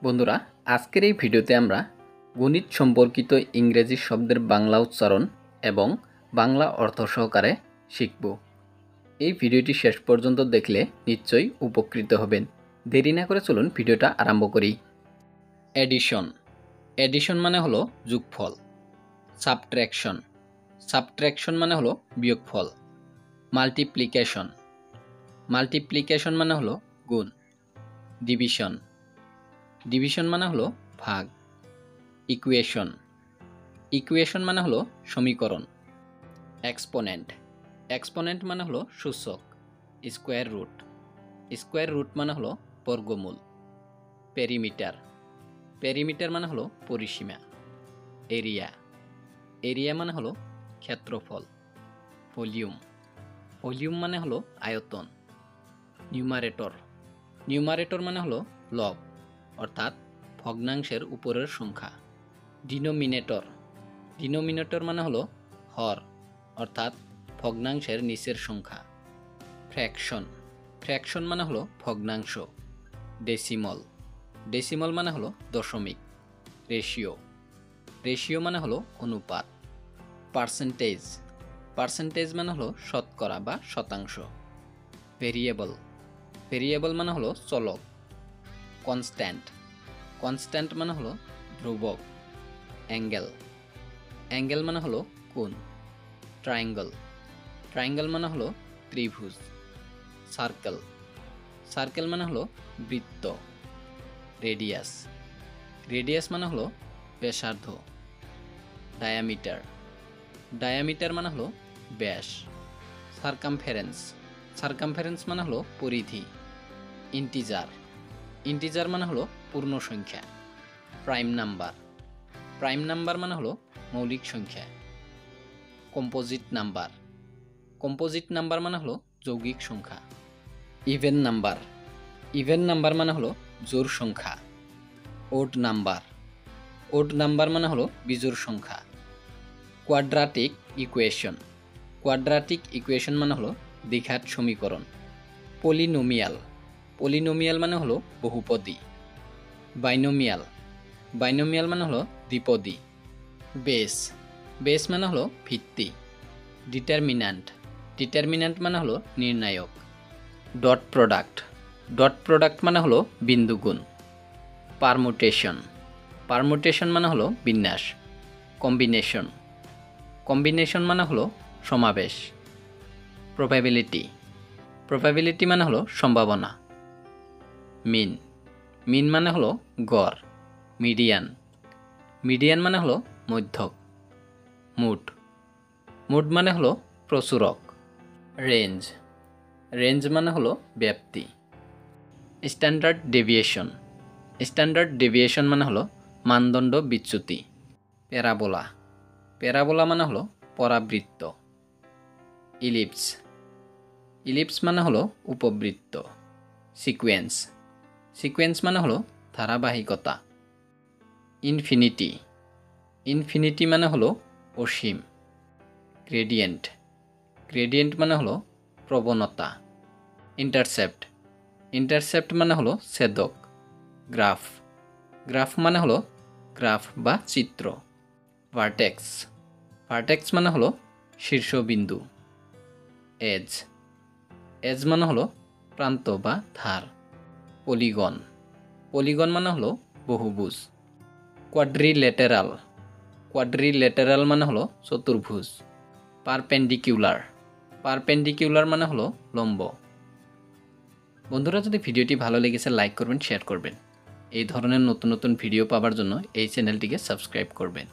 বন্ধুরা, আজকের এই ভিডিওতে আমরা গণিত সম্পর্কিত ইংরেজি শব্দের বাংলা উচ্চারণ এবং বাংলা অর্থ সহকারে শিখব। এই ভিডিওটি শেষ পর্যন্ত দেখলে নিশ্চয়ই উপকৃত হবেন। দেরি না করে চলুন ভিডিওটা আরম্ভ করি। এডিশন। এডিশন মানে হলো যোগফল। সাবট্রাকশন। সাবট্রাকশন মানে হলো বিয়োগফল। মাল্টিপ্লিকেশন। মাল্টিপ্লিকেশন মানে হলো গুণ। ডিভিশন। ডিভিশন মানে হলো ভাগ। ইকুয়েশন। ইকুয়েশন মানে হলো সমীকরণ। এক্সপোনেন্ট। এক্সপোনেন্ট মানে হলো সূচক। Square root. স্কোয়ার রুট মানে হলো বর্গমূল। পেরিমিটার। পেরিমিটার মানে হলো পরিসীমা। এরিয়া। এরিয়া মানে হলো ক্ষেত্রফল। ভলিউম। ভলিউম মানে হলো আয়তন। নিউমারেটর। নিউমারেটর মানে হলো লব অর্থাৎ ভগ্নাংশের উপরের সংখ্যা। ডিনোমিনেটর। ডিনোমিনেটর মানে হলো হর অর্থাৎ ভগ্নাংশের নিচের সংখ্যা। ফ্র্যাকশন। ফ্র্যাকশন মানে হলো ভগ্নাংশ। ডেসিমল। ডেসিমল মানে হলো দশমিক। রেশিও। রেশিও মানে হলো অনুপাত। পার্সেন্টেজ। পার্সেন্টেজ মানে হলো শতকরা বা শতাংশ। ভেরিয়েবল। ভেরিয়েবল মানে হলো চলক। কনস্ট্যান্ট। কনস্ট্যান্ট মানে হলো ধ্রুবক। অ্যাঙ্গেল। অ্যাঙ্গেল মানে হলো কোণ। ট্রায়াঙ্গল। ট্রায়াঙ্গল মানে হলো ত্রিভুজ। সার্কেল। সার্কেল মানে হলো বৃত্ত। রেডিয়াস। রেডিয়াস মানে হলো ব্যাসার্ধ। ডায়ামিটার। ডায়ামিটার মানে হলো ব্যাস। সার্কামফারেন্স। সার্কামফারেন্স মানে হলো পরিধি। ইন্টিজার। ইন্টিজার মানে হলো পূর্ণ সংখ্যা। Prime number. প্রাইম নাম্বার মানে হলো মৌলিক সংখ্যা। Composite number. কম্পোজিট নাম্বার মানে হলো যৌগিক সংখ্যা। Even number. ইভেন নাম্বার মানে হলো জোড় সংখ্যা। Ode number. ওড নাম্বার মানে হলো বিজোড় সংখ্যা। কোয়াড্রাটিক ইকুয়েশন। কোয়াড্রাটিক ইকুয়েশন মানে হলো দ্বিঘাত সমীকরণ। পলিনোমিয়াল। পলিনোমিয়াল মানে হলো বহুপদী। বাইনোমিয়াল। বাইনোমিয়াল মানে হলো দ্বিপদী। বেস। বেস মানে হলো ভিত্তি। ডিটারমিন্যান্ট। ডিটারমিন্যান্ট মানে হলো নির্ণায়ক। Dot product. ডট প্রোডাক্ট মানে হলো বিন্দুগুণ। পারমুটেশন। পারমুটেশন মানে হলো বিন্যাস। কম্বিনেশন। কম্বিনেশন মানে হলো সমাবেশ। প্রবাবিলিটি। প্রবাবিলিটি মানে হলো সম্ভাবনা। মিন। মিন মানে হলো গড়। মিডিয়ান। মিডিয়ান মানে হলো মধ্যক। মুড। মুড মানে হলো প্রচুরক। রেঞ্জ। রেঞ্জ মানে হলো ব্যাপ্তি। Standard deviation. স্ট্যান্ডার্ড ডেভিয়েশন মানে হলো মানদণ্ড বিচ্যুতি। প্যারাবোলা। প্যারাবোলা মানে হলো পরাবৃত্ত। ইলিপস। ইলিপস মানে হলো উপবৃত্ত। সিকোয়েন্স। সিকোয়েন্স মানে হলো ধারাবাহিকতা। ইনফিনিটি। ইনফিনিটি মানে হলো অসীম। গ্রেডিয়েন্ট। গ্রেডিয়েন্ট মানে হলো প্রবণতা। ইন্টারসেপ্ট। ইন্টারসেপ্ট মানে হলো ছেদক। গ্রাফ। গ্রাফ মানে হলো গ্রাফ বা চিত্র। ভার্টেক্স। ভার্টেক্স মানে হলো শীর্ষবিন্দু। এজ। এজ মানে হলো প্রান্ত বা ধার। পলিগন। পলিগন মানে হলো বহুভুজ। কোয়াড্রিলেটেরাল। কোয়াড্রিলেটেরাল মানে হলো চতুর্ভুজ। পারপেন্ডিকুলার। পারপেন্ডিকুলার মানে হলো লম্ব। বন্ধুরা, যদি ভিডিওটি ভালো লেগেছে লাইক করবেন, শেয়ার করবেন। এই ধরনের নতুন নতুন ভিডিও পাওয়ার জন্য এই চ্যানেলটিকে সাবস্ক্রাইব করবেন।